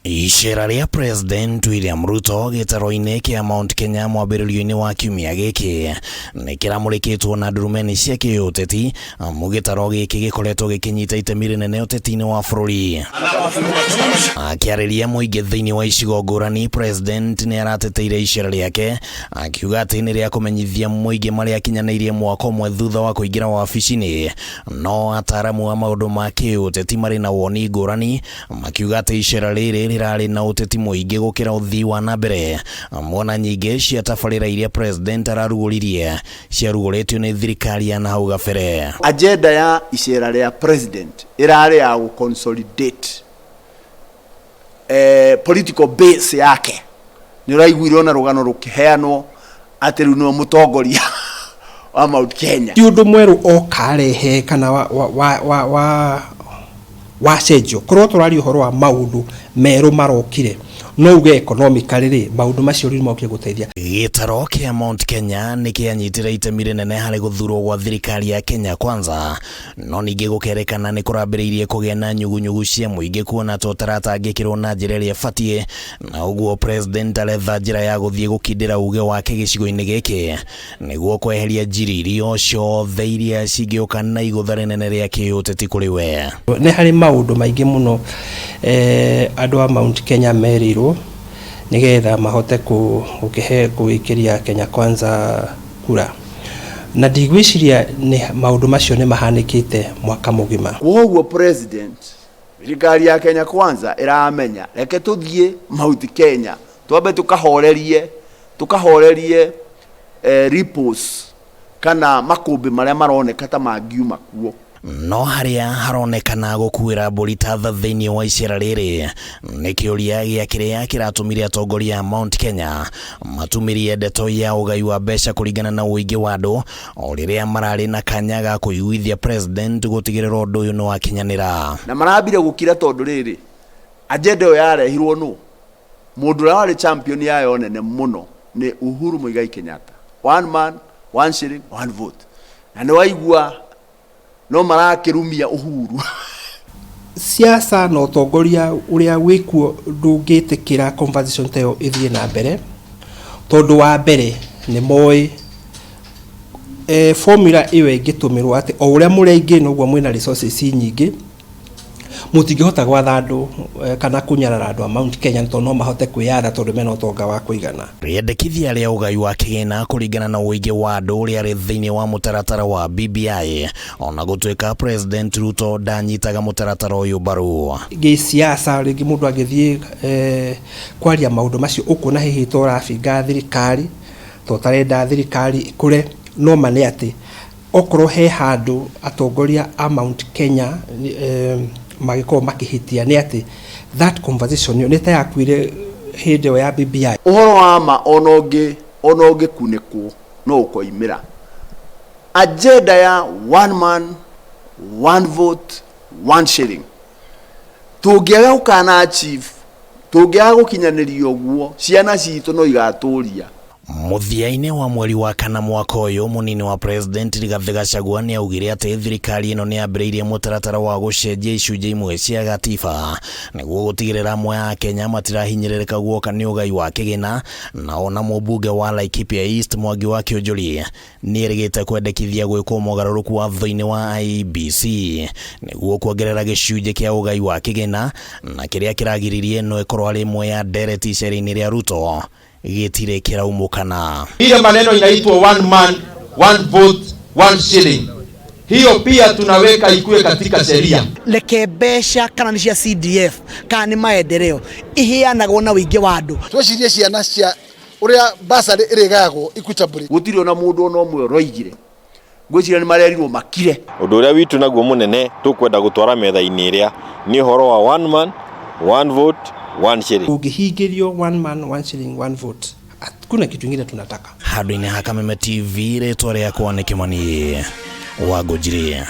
ICERA ria President William RUTO GITARUINI kia Mount Kenya mwambĩrĩrio-inĩ wa kiumia gĩkĩ nĩ kĩramũrĩkĩtwo na ndurumeni cia kĩũteti amu gĩtaro gĩkĩ gĩkoretwo gĩkĩnyita itemi rĩnene ũteti-inĩ wa bũrũri. Akĩarĩria mũingĩ thĩinĩ wa icigo ngũrani, President nĩ arateteire ICERA rĩake akiuga atĩ nĩ rĩa kũmenyithia mũingĩ marĩa akinyanĩirie mwaka ũmwe thutha wa kũingĩra wabici-inĩ, no ataaramu a maũndũ ma kĩũteti marĩ na woni ngũrani makiuga atĩ ICERA rĩrĩ rĩrarĩ na ũteti mũingĩ gũkĩra ũthii wa nambere. Mwona nyingĩ cia tabarĩra iria President ararugũririe ciarugũrĩtio nĩ thirikari ya nahau gabere. Agenda ya ICERA rĩa President ĩrarĩ ya gũconsolidate political base yake. Nĩ ũraiguire ona rũgano rũkĩheanwo atĩ rĩu nĩ mũtongoria wa Mount Kenya. Ti ũndũ mwerũ okarehe kana wa cenjio korwo tũrari ũhoro wa maũndũ merũ marokire no uge economically maũndũ macio rĩu mokire gũteithia. Gĩtaro kĩa Mount Kenya nĩ kĩanyitire itemi rĩnene harĩ gũthurwo gwa thirikari ya Kenya Kwanza, no ningĩ gũkerekana nĩ kũrambĩrĩirie kũgĩa na nyugunyugu cia mũingĩ kuona tũtaratangĩkĩrwo na njĩra ĩrĩa ĩbatiĩ, na ũguo President aretha njĩra ya gũthiĩ gũkindĩra uge wake gĩcigo-inĩ gĩkĩ nĩguo kweheria njirĩrio ciothe iria cingĩũka na igũtha rĩnene rĩa kĩũteti kũrĩ we. Nĩ harĩ maũndũ maingĩ mũno andũ a Mount Kenya merirwo nigetha mahote gwĩkĩria Kenya Kwanza kura, na ndigwĩciria nĩ maũndũ macio nĩ mahanĩkĩte mwaka mũgima. Koguo President thirikari ya Kenya Kwanza ĩramenya reke tũthiĩ Mount Kenya twambe tukahorerie reports kana makũmbĩ marĩa maroneka ta mangiuma kuo. No harĩa haronekana gũkuĩra mbũri tatha thĩinĩ wa ICERA rĩrĩ nĩ kĩũria gĩa kĩrĩa kĩratũmire atongoria a Mount Kenya matumĩrie ndeto ya ũgai wa mbeca kũringana na ũingĩ wa andũ o rĩrĩa mararĩ na kanya ga kũiguithia President gũtigĩrĩra ũndũ ũyũ nĩ wakinyanĩra. Na marambire gũkira tondũ rĩrĩ agenda ĩyo yarehirwo nũ? Mũndũ ũrĩa warĩ champion yayo nene mũno nĩ Uhuru Muigai Kenyatta. One man, one shilling, one vote. Na nĩ waigua no marakĩrumia Uhuru. Siasa na ũtongoria ũrĩa wĩkuo ndũngĩtĩkĩra conversation ta ĩyo ĩthiĩ na mbere tondũ wa mbere nĩ moĩ formula ĩyo ĩngĩtũmĩrwo atĩ o ũrĩa mũrĩ aingĩ noguo mwĩna resources nyingĩ mũtingĩhota gwatha andũ kana kunyarara andũ a Mount Kenya tondũ no mahote kwĩyatha tondũ mena ũtonga wa kũigana. Rĩendekithia rĩa ũgai wa kĩgĩna kũringana na ũingĩ wa andũ ũrĩa rĩ thĩinĩ wa mũtaratara wa BBI, ona gũtuĩka President RUTO ndanyitaga mũtaratara ũyũ mbaru. Gĩsiasa rĩngĩ mũndũ agĩthiĩ kwaria maũndũ macio ũkuona hihi tũrabinga thirikari tũtarenda thirikari kũre no mane atĩ okorwo he handũ atongoria a Mount Kenya magĩkorwo makĩhitia nĩ atĩ that conversation nĩ ta yakuire hĩndĩ ya BBI. Ũhoro wa ma ona ũngĩkunĩkwo no ũkoimĩra. Agenda ya one man, one vote, one shilling tũngĩaga gũkana achieve, tũngĩaga gũkinyanĩria ũguo, ciana citũ no igatũria. Mũthia-inĩ wa mweri wa kana mwaka ũyũ mũnini wa President Rigathi Gachagua nĩ augire atĩ thirikari ĩno nĩ yambĩrĩirie mũtaratara wa gũcenjia icunjĩ imwe cia gatiba nĩguo gũtigĩrĩra amwe a Kenya matirahinyĩrĩrĩka guoka nĩ ũgai wa kĩgĩna, na ona mũmbunge wa Laikipia East Mwangi wa Kĩũnjũri nĩ erĩgĩte kwendekithia gwĩkwo mogarũrũku watho-inĩ wa IEBC nĩguo kuongerera gĩcunjĩ kĩa ũgai wa kĩgĩna, na kĩrĩa kĩragiririe no ĩkorwo arĩ imwe ya ndereti icera-inĩ rĩa RUTO gĩtire kĩraumũkana. Hiyo maneno inaitwa one man, one vote, one shilling. Hiyo pia tunaweka ikuwe katika sheria. Leke mbeca kana nĩ cia CDF kana nĩ maendeleo iheanagwo na ũingĩ wa andũ. Twecirie ciana cia ũrĩa basarĩ ĩrĩgayagwo equitably. Gũtirĩ ona mũndũ ona ũmwe roigire. Ngwĩciria nĩ marerirwo makire. Ũndũ ũrĩa witũ naguo mũnene tũkwenda gũtwara metha-inĩ ĩrĩa nĩ ũhoro wa one man, one vote, one shilling. Ukihingĩrio one man, one shilling, one vote. Kuna kitu kingine tunataka. Handũ-inĩ ha Kameme TV rĩtwa rĩakwa nĩ Kĩmani wa Ngũnjiria.